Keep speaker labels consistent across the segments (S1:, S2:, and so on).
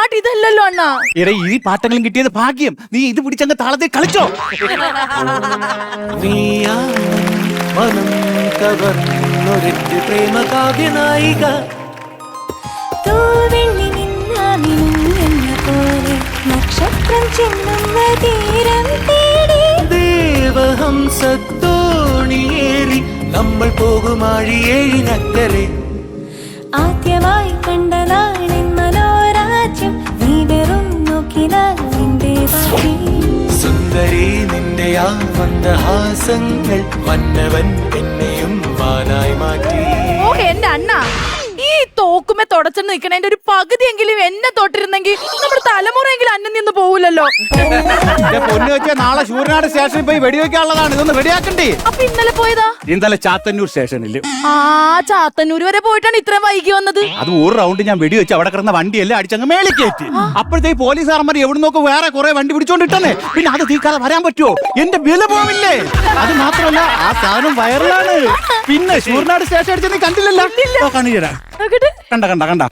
S1: പാട്ട് ഇതല്ലല്ലോ അണ്ണാ.
S2: എടാ ഈ പാട്ടെങ്കിലും കിട്ടിയത് ഭാഗ്യം. നീ ഇത് പിടിച്ചങ്ങ് താളത്തിൽ കളിച്ചോ.
S3: മനം കവർന്നൊരൊറ്റ പ്രേമ കാവ്യനായിക
S4: നക്ഷത്രം ചെല്ലുന്ന തീരം തേടി
S3: ദേവഹംസത്തോണിയേറി നമ്മൾ പോകുമാഴിയേഴിനക്കരെ
S4: ആദ്യമായി കണ്ട നാളിൻ മനോരാജ്യം നീ വെറും നോക്കിനാൽ നിന്റെ ബാക്കി
S3: സുന്ദരി നിന്റെ ആ മന്ദഹാസങ്ങൾ മന്നവൻ എന്നെയും വാനായി മാറ്റി.
S1: ഓ എന്റെ അണ്ണ, ഈ തോക്കുമേ തുടച്ചെന്ന് നിക്കണേന്റെ ഒരു പകുതിയെങ്കിലും എന്നെ തൊട്ടിരുന്നെങ്കിൽ നമ്മുടെ തലമുറയെങ്കിലും അന്നം നിന്ന് പോവില്ലല്ലോ.
S2: പൊന്നു വെച്ചാൽ നാളെ ശൂരനാട് സ്റ്റേഷനിൽ പോയി വെടിവെക്കാനുള്ളതാണ്. ഇതൊന്ന് റെഡിയാക്കണ്ടേ?
S1: അപ്പൊ ഇന്നലെ പോയതാ?
S2: ഇന്നലെ ചാത്തന്നൂർ സ്റ്റേഷനിൽ.
S1: ആ ചാത്തന്നൂര് വരെ പോയിട്ടാണ് ഇത്രയും വൈകി വന്നത്.
S2: അത് ഒരു റൗണ്ട് ഞാൻ വെടിവെച്ച് അവിടെ കിടന്ന വണ്ടിയല്ലേ അടിച്ചങ്ങ് മേളിൽ കയറ്റി. അപ്പോഴത്തേക്ക് പോലീസുകാരന്മാർ എവിടെ നോക്കും വേറെ കുറെ വണ്ടി പിടിച്ചോണ്ടിട്ടേ. പിന്നെ അത് തീക്കാതെ വരാൻ പറ്റുമോ? എന്റെ വില പോവില്ലേ? അത് മാത്രമല്ല ആ സാധനം വയറിലാണ്. പിന്നെ ശൂരനാട് സ്റ്റേഷൻ അടിച്ച നീ കണ്ടില്ലല്ലോ? കാണിച്ചു കണ്ട കണ്ട കണ്ട.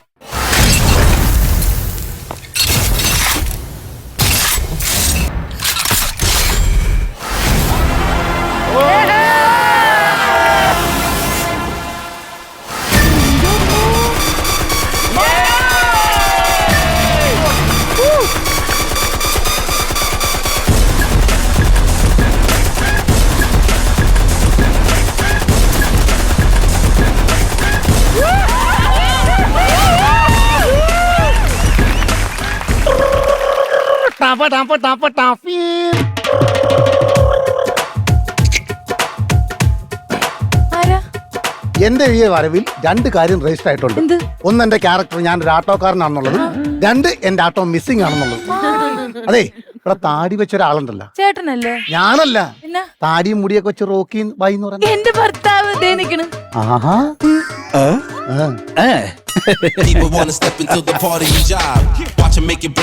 S5: എന്റെ ഈ വരവിൽ രണ്ട് കാര്യം രജിസ്റ്റർ ആയിട്ടുണ്ട്. ഒന്ന് എന്റെ ക്യാരക്ടർ ഞാൻ ഒരു ആട്ടോക്കാരനാണെന്നുള്ളത്, രണ്ട് എന്റെ ആട്ടോ മിസ്സിംഗ് ആണെന്നുള്ളത്. അതെ, ഇവിടെ താടി വെച്ച ഒരാളുണ്ടല്ലോ.
S1: ചേട്ടനല്ലേ?
S5: ഞാനല്ല,
S1: പിന്നെ
S5: താടിയും മുടിയൊക്കെ വെച്ച് റോക്കി ബൈ എന്ന് പറഞ്ഞു.
S1: എന്റെ ഭർത്താവ് ദേ നിക്കണ്.
S5: ആഹാ.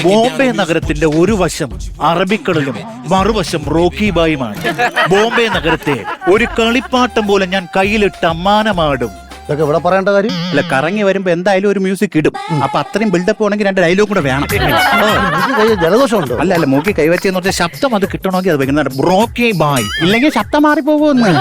S6: ബോംബെ നഗരത്തിന്റെ ഒരു വശം അറബിക്കടലും മറുവശം റോക്കി ബായുമാണ്. ബോംബെ നഗരത്തെ ഒരു കളിപ്പാട്ടം പോലെ ഞാൻ കയ്യിലിട്ട് അമ്മാനമാടും.
S5: ഇതൊക്കെ ഇവിടെ പറയേണ്ട കാര്യം
S2: അല്ല, കറങ്ങി വരുമ്പോ എന്തായാലും ഒരു മ്യൂസിക് ഇടും. അപ്പൊ അത്രയും ബിൽഡപ്പ് ആണെങ്കിൽ രണ്ട് ഡയലോഗ് കൂടെ വേണം.
S5: ജലദോഷമുണ്ടോ?
S2: അല്ല അല്ല, മൂക്കി കൈവച്ചെന്ന് പറഞ്ഞാൽ ശബ്ദം അത് കിട്ടണമെങ്കിൽ അത് വെക്കുന്ന റോക്കി ബായ്, ഇല്ലെങ്കിൽ ശബ്ദം മാറിപ്പോകുമെന്ന്.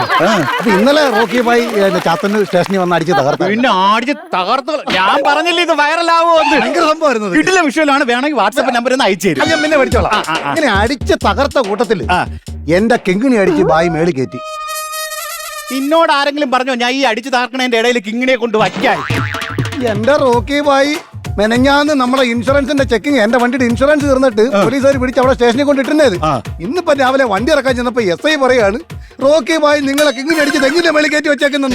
S5: അപ്പൊ ഇന്നലെ റോക്കി ബായ് ചാത്തന്നൂർ സ്റ്റേഷനിൽ വന്ന് അടിച്ച് തകർത്തു.
S2: പിന്നെ അടിച്ച് തകർത്ത്. ഞാൻ പറഞ്ഞില്ലേ ഇത് വൈറലാവുമെന്ന്.
S5: ഭയങ്കര സംഭവമായിരുന്നു.
S2: വീട്ടിലെ വിഷയമാണ്. വേണമെങ്കിൽ വാട്സാപ്പ് നമ്പർ ഒന്ന് അയച്ചു തരും.
S5: ഞാൻ പിന്നെ പഠിച്ചോളാം. ഇങ്ങനെ അടിച്ച് തകർത്ത കൂട്ടത്തില് എന്റെ കിങ്ങിണി അടിച്ച് ബായി മേളി കയറ്റി.
S2: എന്നോട് ആരെങ്കിലും പറഞ്ഞോ ഞാൻ ഈ അടിച്ചു താർക്കണേന്റെ ഇടയിൽ കിങ്ങിനെ കൊണ്ട് വയ്ക്കാൻ?
S5: എന്റെ റോക്കി ബായി മെനഞ്ഞാന്ന് നമ്മളെ ഇൻഷുറൻസിന്റെ ചെക്കിങ്, എന്റെ വണ്ടിയുടെ ഇൻഷുറൻസ് തീർന്നിട്ട് പോലീസുകാർ പിടിച്ച് അവിടെ സ്റ്റേഷനിൽ കൊണ്ടിട്ടുന്നത്. ഇന്നിപ്പോ രാവിലെ വണ്ടി ഇറക്കാൻ ചെന്നപ്പോ SI പറയാണ്, റോക്കി ബായി നിങ്ങളെ കിങ്ങിനെ അടിച്ച് തെങ്ങിന്റെ മേളിൽ കയറ്റി വെച്ചേക്കുന്നത്.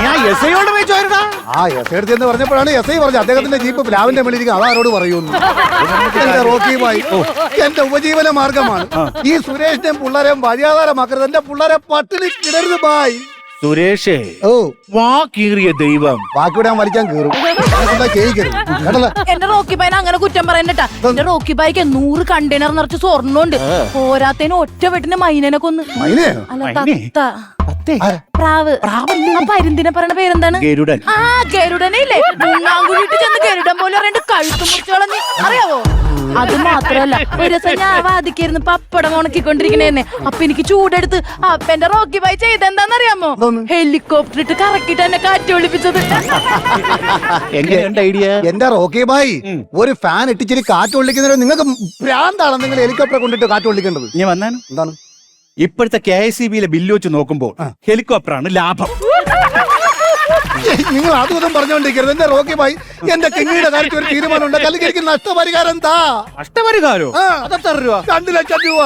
S5: ആ SI എടുത്ത് എന്ന് പറഞ്ഞപ്പോഴാണ് SI പറഞ്ഞത് അദ്ദേഹത്തിന്റെ ജീപ്പ് പ്ലാവിന്റെ മേളിൽ അതാരോട് പറയുന്നു. എന്റെ റോക്കി ബായി എന്റെ ഉപജീവന മാർഗമാണ്. ഈ സുരേഷിനെയും പിള്ളേരെയും മര്യാദാരമാക്കരുത്. എന്റെ പിള്ളേരെ പട്ടിണി കിടരുത് ബായി.
S6: സുരേഷേ,
S5: ഓ
S6: വാ കീറിയ ദൈവം
S5: ബാക്കിയുടെ ഞാൻ വലിക്കാൻ കീറും.
S1: എന്റെ റോക്കി ബായിനെ അങ്ങനെ കുറ്റം പറയണ്ടട്ടാ. എന്റെ റോക്കി ബായിക്ക് 100 കണ്ടെയ്നർ നിറച്ച് സ്വർണ്ണുണ്ട്. പോരാത്തതിന് ഒറ്റ വീട്ടിന് മൈനനെ കൊന്ന്. അല്ല, തത്ത, പ്രാവ്. പരുന്തിനെ പറയണ പേരെന്താണ്?
S2: ഗരുഡൻ.
S1: ആ ഗരുഡനെ ഇല്ലേ, മുങ്ങാങ്കുഴിട്ട് ചെന്ന് ഗരുഡൻ പോലെ രണ്ട് കഴുത്ത് മുറിച്ച് കളഞ്ഞ്, അറിയാവോ? അത് മാത്രല്ല, ഒരു ദിവസം ഞാൻ വാദിക്കായിരുന്നു പപ്പടം ഉണക്കിക്കൊണ്ടിരിക്കണേന്നെ. അപ്പൊ എനിക്ക് ചൂടെടുത്ത് അപ്പൊ എന്റെ റോക്കി ബായി ചെയ്തെന്താന്നറിയാമോ? ഹെലികോപ്റ്റർ ഇട്ട് കറക്കിട്ട് എന്നെ കാറ്റ് ഒളിപ്പിച്ചത്.
S2: എങ്ങനെയുണ്ട് ഐഡിയ?
S5: എന്റെ റോക്കി ബായി, ഒരു ഫാൻ ഇട്ടിച്ചിരി കാറ്റ് ഒള്ളിക്കുന്നതിന് നിങ്ങൾക്ക് ഭ്രാന്താണ്. നിങ്ങൾ ഹെലികോപ്റ്റർ കൊണ്ടിട്ട് കാറ്റ് ഒള്ളിക്കേണ്ടത്.
S2: ഞാൻ വന്നാണ്.
S5: എന്താണ്
S2: ഇപ്പോഴത്തെ KICBയിലെ ബില്ല് വെച്ച് നോക്കുമ്പോൾ ഹെലികോപ്റ്ററാണ് ലാഭം.
S5: നിങ്ങൾ അതും പറഞ്ഞുകൊണ്ടിരിക്കരുത്. എന്റെ റോക്കി ബായി, എന്റെ കിങ്ങിയുടെ കാര്യത്തിൽ ഒരു തീരുമാനമുണ്ട്. അല്ലെങ്കിൽ എനിക്ക് നഷ്ടപരിഹാരം താ.
S2: നഷ്ടപരിഹാരോ? അതെത്ര രൂപ?
S5: 2 ലക്ഷം രൂപ.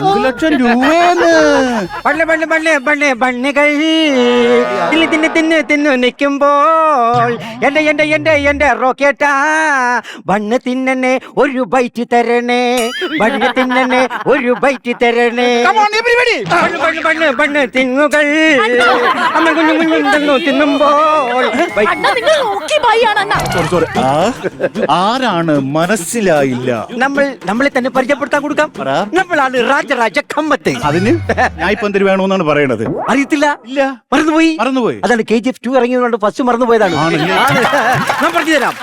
S2: 2 ലക്ഷം രൂപയെന്ന്.
S3: ബണ്ണുകൾ തിന്നു നിൽക്കുമ്പോൾ എന്റെ റോക്കേട്ടാ, ബണ്ണ് തിന്നനെ ഒരു ബൈറ്റ് തരണേ, ബണ്ണ് തിന്നനെ ഒരു ബൈറ്റ് തരണേ. ബണ്ണ് തിന്നുകൾ അമ്മ കുഞ്ഞു തിന്നുമ്പോൾ
S1: അണ്ണാ നിങ്ങൾ റോക്കി ബായി ആണ് അണ്ണാ.
S6: സോറി ആരാണ് മനസ്സിലായില്ല.
S3: നമ്മളെ തന്നെ പരിചയപ്പെടുത്താൻ കൊടുക്കാം. നമ്മളാണ് രാജരാജ കമ്മത്ത്.
S2: അതിന് ഞാൻ ഇപ്പൊ എന്തിനു വേണമെന്നാണ് പറയണത്?
S3: അറിയത്തില്ല?
S2: ഇല്ല,
S3: മറന്നുപോയി.
S2: അതാണ്
S3: KGF 2 ഇറങ്ങിയതുകൊണ്ട് ഫസ്റ്റ് മറന്നുപോയതാണ്. ഞാൻ പറഞ്ഞുതരാം.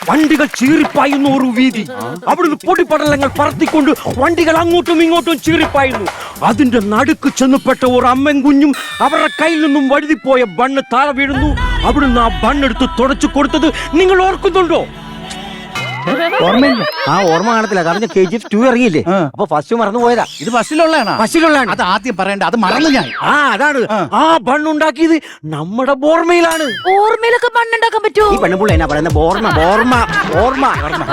S3: വണ്ടികൾ ചീറിപ്പായുന്ന ഒരു വീതി, അവിടുന്ന് പൊടിപടലങ്ങൾ പറത്തിക്കൊണ്ട് വണ്ടികൾ അങ്ങോട്ടും ഇങ്ങോട്ടും ചീറിപ്പായുന്നു. അതിന്റെ നടുക്ക് ചെന്നപ്പെട്ട ഒരു അമ്മയും കുഞ്ഞും അവരുടെ കയ്യിൽ നിന്നും വഴുതിപ്പോയ ബണ്ണ് താഴെ വീഴുന്നു. അവിടുന്ന് ആ ബണ്ണെടുത്ത് തുടച്ചു കൊടുത്തത് നിങ്ങൾ ഓർക്കുന്നുണ്ടോ? ഓർമ്മയില്ല. ഓർമ്മ കാണത്തില്ല, കാരണം KGF 2 ഇറങ്ങിയില്ലേ, അപ്പൊ ഫസ്റ്റ് മറന്നു പോയതാ.
S2: ഇത് ബസ്സിലുള്ളതാണ്.
S3: ബസ്സിലുള്ളതാണ്.
S2: അത് ആദ്യം പറയണ്ട, അത് മറന്നു ഞാൻ.
S3: അതാണ് ആ ബണ്ണുണ്ടാക്കിയത് നമ്മുടെ ബോർമയിലാണ്.
S1: ഓർമ്മയിലൊക്കെ മണ്ണുണ്ടാക്കാൻ പറ്റുമോ?
S3: ഈ പെണ്ണുപിള്ള എന്നാ പറയുന്നത്? ഓർമ്മ.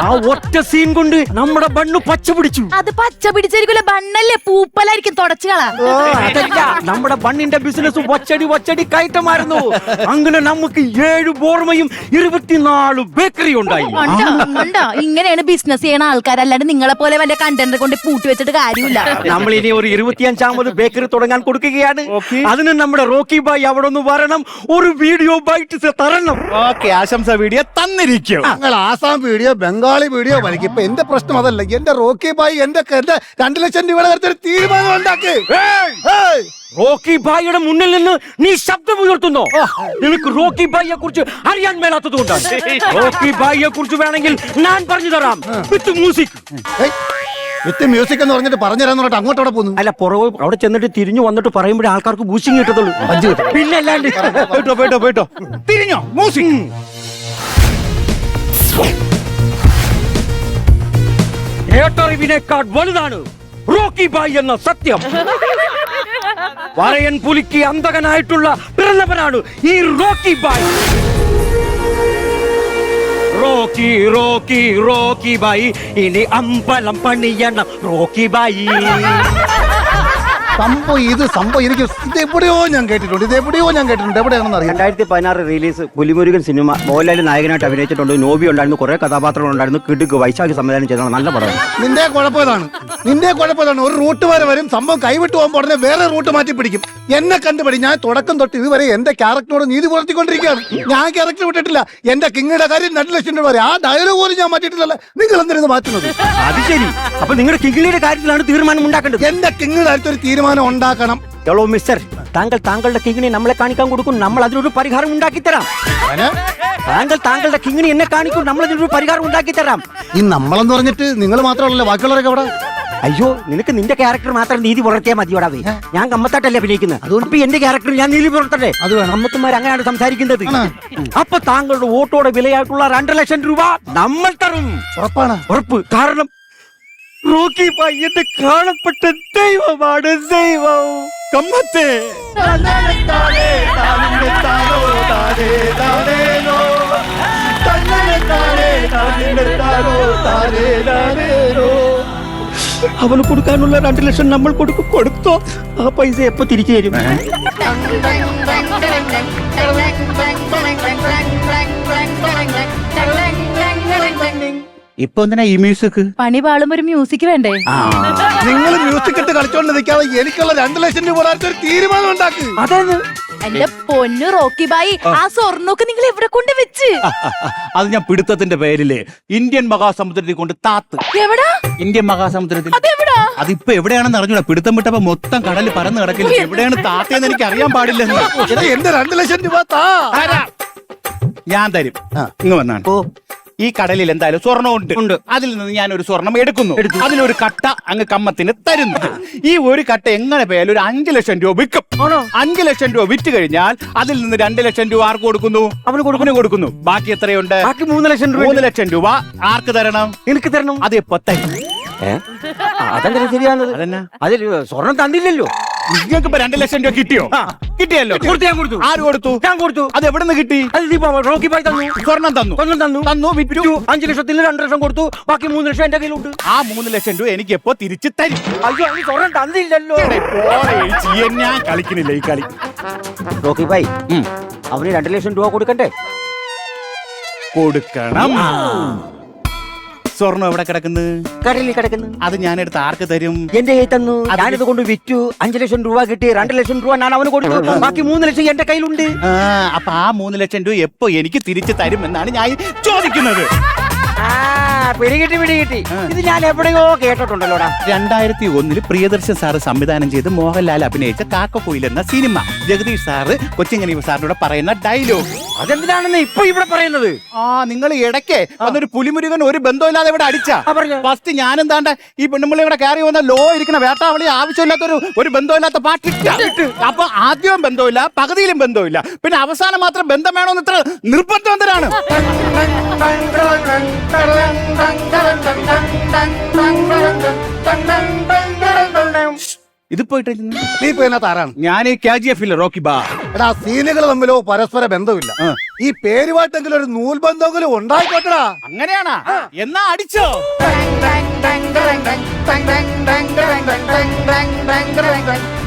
S3: ആ ഒറ്റ സീൻ കൊണ്ട് നമ്മുടെ ബണ്ണ് പച്ച പിടിച്ചു.
S1: അത് പച്ച പിടിച്ചിരിക്കൂല, ബണ്ണല്ലേ, പൂപ്പലായിരിക്കും, തുടച്ചു കളാ.
S3: അതല്ല, നമ്മുടെ ബണ്ണിന്റെ ബിസിനസ് വച്ചടി കയറ്റമായിരുന്നു. അങ്ങനെ നമുക്ക് 7 ബോർമയും 24 ബേക്കറി ഉണ്ടായി.
S1: ഇങ്ങനെയാണ് ബിസിനസ് ചെയ്യണ ആൾക്കാരല്ലാണ്ട് നിങ്ങളെ പോലെ വല്ല കണ്ടന്റ് കൊണ്ട് പൂട്ടി വെച്ചിട്ട് കാര്യമില്ല.
S3: നമ്മൾ ഇനി ഒരു 25ാമത് ബേക്കറി തുടങ്ങാൻ കൊടുക്കുകയാണ്. അതിന് നമ്മുടെ റോക്കി ബായ് അവിടെ ഒന്ന് വരണം, ഒരു വീഡിയോ ബൈറ്റ് തരണം.
S2: ഓക്കെ, ആശംസ വീഡിയോ തന്നിരിക്കും.
S5: നിങ്ങൾ ആസാം വീഡിയോ, ബംഗാളി വീഡിയോ വലിക്കും. ഇപ്പൊ എന്റെ പ്രശ്നം അതല്ല. എന്റെ റോക്കി ബായി എന്റെ 2 ലക്ഷം രൂപയുടെ കാര്യത്തിൽ ഒരു തീരുമാനം ഉണ്ടാക്കി.
S3: റോക്കി ബായിയുടെ മുന്നിൽ നിന്ന് നീ ശബ്ദം ഉയർത്തുന്നോ? നിനക്ക് റോക്കി ബായിയെ കുറിച്ച് അറിയാൻ മേലാത്തത് കൊണ്ടാണ്. റോക്കി ബായിയെ കുറിച്ച് വേണമെങ്കിൽ ഞാൻ പറഞ്ഞു തരാം, വിത്ത് മ്യൂസിക്.
S5: വിത്ത് മ്യൂസിക് എന്ന് പറഞ്ഞിട്ട് പറഞ്ഞു തരാന്ന് പറഞ്ഞിട്ട് അങ്ങോട്ടോടെ പോന്നു.
S3: അല്ല, പുറകെ അവിടെ ചെന്നിട്ട് തിരിഞ്ഞു വന്നിട്ട് പറയുമ്പോഴേ ആൾക്കാർക്ക് ബൂസ്റ്റിംഗ് കിട്ടത്തുള്ളൂ. പിന്നെ അല്ലാണ്ട്
S2: പോയിട്ടോ തിരിഞ്ഞോ മ്യൂസിക്.
S3: കേട്ടറിവിനേക്കാൾ വലുതാണ് റോക്കി ബായ് എന്ന സത്യം. വരയൻ പുലിക്ക് അന്തകനായിട്ടുള്ള പിറന്നവനാണ് ഈ റോക്കി ബായ്. റോക്കി ബായ്, ഇനി അമ്പലം പണിയണം റോക്കി ബായ്.
S5: സംഭവം എനിക്ക് ഇതെവിടെയോ ഞാൻ കേട്ടിട്ടുണ്ട്. എവിടെയാണെന്ന് അറിയാം.
S3: 2016 റിലീസ് പുലിമുരുകൻ സിനിമ. മോഹൻലാൽ നായകനായിട്ട് അഭിനയിച്ചിട്ടുണ്ട്. നോബി ഉണ്ടായിരുന്നു, കുറെ കഥാപാത്രങ്ങൾ ഉണ്ടായിരുന്നു. കിടുക്ക് വൈശാഖി സംവിധാനം ചെയ്തതാണ്. നല്ല പടമാണ്.
S5: നിന്റെ കുഴപ്പമാണ്. ഒരു റൂട്ട് വരെ വരും, സംഭവം കൈവിട്ട് പോകുമ്പോൾ ഉടനെ വേറെ റൂട്ട് മാറ്റി പിടിക്കും. എന്നെ കണ്ടുപിടി. ഞാൻ തുടക്കം തൊട്ട് ഇതുവരെ എന്റെ ക്യാരക്ടറോട് നീതി പുലർത്തിക്കൊണ്ടിരിക്കുകയാണ്. ഞാൻ ക്യാരക്ടർ വിട്ടിട്ടില്ല. എന്റെ കിങ്ങിയുടെ കാര്യം 2 ലക്ഷം രൂപ വരെ ആ ഡയലോഗ് പോലും ഞാൻ മാറ്റിയിട്ടില്ല. നിങ്ങൾ എന്തിനു മാറ്റുന്നത്?
S3: അത് ശരി. അപ്പൊ നിങ്ങളുടെ കിങ്ങിയുടെ കാര്യത്തിലാണ് തീരുമാനം ഉണ്ടാക്കേണ്ടത്.
S5: എന്റെ കിങ്ങിയുടെ കാര്യത്തിൽ ഒരു തീരുമാനം ഉണ്ടാക്കണം.
S3: ഹലോ മിസ്റ്റർ, താങ്കളുടെ കിങ്ങിനെ നമ്മളെ കാണിക്കാൻ കൊടുക്കും, നമ്മൾ അതിനൊരു പരിഹാരം ഉണ്ടാക്കി തരാം. താങ്കളുടെ കിങ്ങിനെ എന്നെ കാണിക്കും, നമ്മൾ അതിനൊരു പരിഹാരം ഉണ്ടാക്കി തരാം.
S5: ഈ നമ്മളെന്ന് പറഞ്ഞിട്ട് നിങ്ങൾ മാത്രമല്ലല്ലോ, ബാക്കിയുള്ളവരൊക്കെ അവിടെ.
S3: അയ്യോ, നിനക്ക് നിന്റെ ക്യാരക്ടർ മാത്രം നീതി പുലർത്തിയാൽ മതിയോടാവേ. ഞാൻ കമ്മത്തായിട്ടല്ലേ അഭിനയിക്കുന്നത്, അതുകൊണ്ട് എന്റെ ക്യാരക്ടർ ഞാൻ നീതി പുലർത്തട്ടെ. അത് കമ്മത്തുമാർ അങ്ങനെയാണ് സംസാരിക്കുന്നത്. അപ്പൊ താങ്കളുടെ വോട്ടോടെ വിലയായിട്ടുള്ള 2 ലക്ഷം രൂപ നമ്മൾ തരും.
S5: ഉറപ്പാണ്?
S3: ഉറപ്പ്. കാരണം റോക്കി ബായ് എന്റെ കാണപ്പെട്ട ദൈവമാണ്. ദൈവം
S2: കമ്മത്തെ
S3: അവന് കൊടുക്കാനുള്ള 2 ലക്ഷം നമ്മൾ കൊടുത്തോ? ആ പൈസ എപ്പോ തിരിച്ചു തരും?
S2: ഇപ്പൊ എന്തിനാ ഈ മ്യൂസിക്?
S1: പണി പാളുമ്പോ ഒരു മ്യൂസിക് വേണ്ടേ?
S5: നിങ്ങൾ മ്യൂസിക് ഇട്ട് കളിച്ചോണ്ട് നിൽക്കാതെ എനിക്കുള്ള 2 ലക്ഷം രൂപ ഒരു തീരുമാനം ഉണ്ടാക്കി.
S3: അതെന്ന്
S1: എന്റെ പൊന്നു റോക്കി ബായി, ആ സ്വർണ്ണൊക്കെ നിങ്ങൾ എവിടെ കൊണ്ട് വെച്ച്?
S2: അത് ഞാൻ പിടുത്തത്തിന്റെ പേരില് ഇന്ത്യൻ മഹാസമുദ്രത്തിൽ കൊണ്ട് താത്ത്.
S1: എവിടാ?
S2: ഇന്ത്യൻ മഹാസമുദ്രത്തിൽ.
S1: അതെവിടാ?
S2: അതിപ്പോ എവിടെയാണെന്ന് അറിഞ്ഞൂടാ. പിടുത്തം വിട്ടപ്പോ മൊത്തം കടല് പരന്ന് കിടക്കില്ല. എവിടെയാണ് താത്തേന്ന് എനിക്ക് അറിയാൻ പാടില്ലെന്ന്.
S5: എന്റെ 2 ലക്ഷം രൂപ താ.
S2: ഞാൻ തരും. ഇങ്ങ് വന്നാണ്. ഈ കടലിൽ എന്തായാലും സ്വർണ്ണം ഉണ്ട്. അതിൽ നിന്ന് ഞാൻ ഒരു സ്വർണം എടുക്കുന്നു. അതിലൊരു കട്ട അങ്ങ് കമ്മത്തിന് തരുന്നു. ഈ ഒരു കട്ട എങ്ങനെ പോയാലും ഒരു 5 ലക്ഷം രൂപ വിൽക്കും. 5 ലക്ഷം രൂപ വിറ്റ് കഴിഞ്ഞാൽ അതിൽ നിന്ന് 2 ലക്ഷം രൂപ ആർക്ക് കൊടുക്കുന്നു? അവന് കൊടുക്കുന്നു. ബാക്കി എത്രയുണ്ട്?
S3: ബാക്കി 3 ലക്ഷം രൂപ.
S2: 3 ലക്ഷം രൂപ ആർക്ക് തരണം?
S3: എനിക്ക് തരണം.
S2: അത് എപ്പോ തരും?
S3: അതെങ്ങനെ ശരിയാണത്?
S2: അതെന്നാ?
S3: അതിൽ സ്വർണം തന്നില്ലല്ലോ.
S2: നിങ്ങൾക്ക് ഇപ്പൊ 2 ലക്ഷം രൂപ കിട്ടിയോ? കിട്ടിയല്ലോ.
S3: ഞാൻ കൊടുത്തു.
S2: ആര് കൊടുത്തു?
S3: ഞാൻ കൊടുത്തു.
S2: അത് എവിടെ നിന്ന് കിട്ടി?
S3: അത് റോക്കി ബായ് തന്നു.
S2: സ്വർണം തന്നു.
S3: വിറ്റു. 5 ലക്ഷത്തിൽ 2 ലക്ഷം കൊടുത്തു. ബാക്കി 3 ലക്ഷം എന്റെ കയ്യിലുണ്ട്.
S2: ആ 3 ലക്ഷം രൂപ എനിക്ക് എപ്പോ തിരിച്ചു തരും?
S3: അയ്യോ, ഈ സ്വർണം തന്നില്ലല്ലോ.
S2: ഞാൻ കളിക്കുന്നില്ല ഈ കളി.
S3: റോക്കി ബായ്, അവന് 2 ലക്ഷം രൂപ കൊടുക്കണ്ടേ?
S2: കൊടുക്കണം. സ്വർണ്ണം എവിടെ കിടക്കുന്നു?
S3: കടലിൽ കിടക്കുന്നു.
S2: അത് ഞാനെടുത്ത് ആർക്ക് തരും?
S3: എന്റെ കയ്യിൽ തന്നു. ഞാനിത് കൊണ്ട് വിറ്റു. 5 ലക്ഷം രൂപ കിട്ടി. 2 ലക്ഷം രൂപ ഞാൻ അവന് കൊടുത്തു. ബാക്കി 3 ലക്ഷം എന്റെ കയ്യിലുണ്ട്.
S2: അപ്പൊ ആ 3 ലക്ഷം രൂപ എപ്പോ എനിക്ക് തിരിച്ചു തരും എന്നാണ് ഞാൻ ചോദിക്കുന്നത്.
S3: പിടികിട്ടി. ഇത് ഞാൻ എവിടെയോ കേട്ടിട്ടുണ്ടല്ലോടാ.
S2: 2001 പ്രിയദർശൻ സാറ് സംവിധാനം ചെയ്ത് മോഹൻലാൽ അഭിനയിച്ച കാക്കക്കുയിൽ എന്ന സിനിമ. ജഗദീഷ് സാറ് കൊച്ചിങ്ങനീവ് സാറിനോട് പറയുന്ന ഡയലോഗ്.
S3: അതെന്തിനാണെന്ന് ഇപ്പൊ ഇവിടെ പറയുന്നത്?
S2: നിങ്ങൾ ഇടയ്ക്ക് വന്നൊരു പുലിമുരുകൻ ഒരു ബന്ധമില്ലാതെ ഇവിടെ അടിച്ച ഫസ്റ്റ് ഞാൻ എന്താണ്ട് ഈ പെണ്ണുമ്പിള്ളി ഇവിടെ കയറി വന്ന ലോ ഇരിക്കുന്ന വേട്ടാവളി ആവശ്യമില്ലാത്ത ഒരു ബന്ധമില്ലാത്ത പാട്ടിട്ട്. അപ്പൊ ആദ്യവും ബന്ധമില്ല, പകുതിയിലും ബന്ധമില്ല, പിന്നെ അവസാനം മാത്രം ബന്ധം വേണമെന്ന് ഇത്ര നിർബന്ധം എന്തിനാണ്? ഇത് പോയിട്ട്
S5: നീ ഇപ്പൊ ഇതിനകത്ത് ആരാണ്?
S2: ഞാൻ ഈ KGF ഇല്ല റോക്കി ബാ.
S5: എടാ സീനുകൾ തമ്മിലോ പരസ്പര ബന്ധമില്ല. ഈ പേരുമായിട്ടെങ്കിലും ഒരു നൂൽബന്ധമെങ്കിലും ഉണ്ടായിക്കോട്ടടാ.
S2: അങ്ങനെയാണാ? എന്നാ അടിച്ചോ.
S5: Bang, bang, bang, bang, bang, bang, bang, bang, bang, bang, bang, bang, bang, bang, bang, bang.